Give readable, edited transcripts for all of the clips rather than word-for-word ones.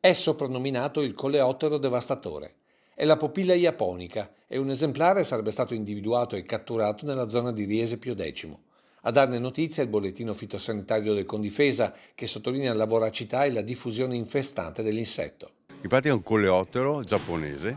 È soprannominato il coleottero devastatore. È la Popilla japonica e un esemplare sarebbe stato individuato e catturato nella zona di Riese Pio X. A darne notizia è il bollettino fitosanitario del Condifesa che sottolinea la voracità e la diffusione infestante dell'insetto. In pratica è un coleottero giapponese,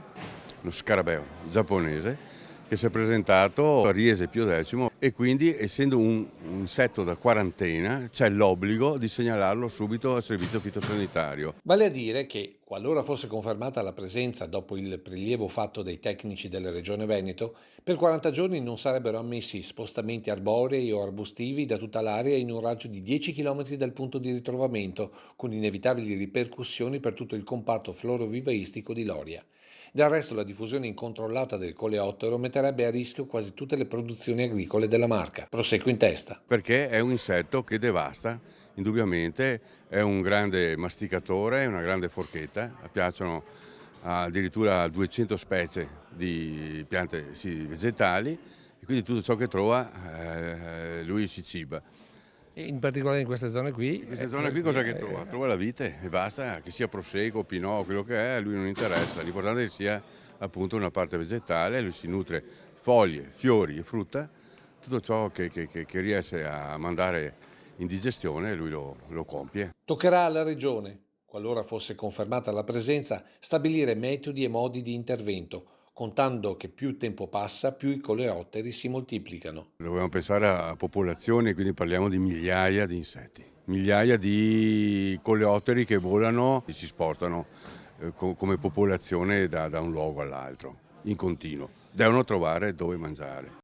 uno scarabeo giapponese, che si è presentato a Riese Pio X e quindi, essendo un insetto da quarantena, c'è l'obbligo di segnalarlo subito al servizio fitosanitario. Vale a dire che, qualora fosse confermata la presenza dopo il prelievo fatto dai tecnici della Regione Veneto, per 40 giorni non sarebbero ammessi spostamenti arborei o arbustivi da tutta l'area in un raggio di 10 km dal punto di ritrovamento, con inevitabili ripercussioni per tutto il comparto florovivaistico di Loria. Del resto la diffusione incontrollata del coleottero metterebbe a rischio quasi tutte le produzioni agricole della Marca. Prosegue in testa. Perché è un insetto che devasta, indubbiamente è un grande masticatore, è una grande forchetta, piacciono addirittura 200 specie di piante vegetali e quindi tutto ciò che trova lui si ciba. E in particolare in queste zone qui. In questa zona qui cosa che trova? Trova la vite e basta, che sia prosecco, pinot, quello che è, a lui non interessa, l'importante è che sia appunto una parte vegetale, lui si nutre foglie, fiori e frutta, tutto ciò che riesce a mandare in digestione lui lo compie. Toccherà alla Regione, qualora fosse confermata la presenza, stabilire metodi e modi di intervento, contando che più tempo passa, più i coleotteri si moltiplicano. Dobbiamo pensare a popolazioni, quindi parliamo di migliaia di insetti, migliaia di coleotteri che volano e si spostano come popolazione da un luogo all'altro, in continuo. Devono trovare dove mangiare.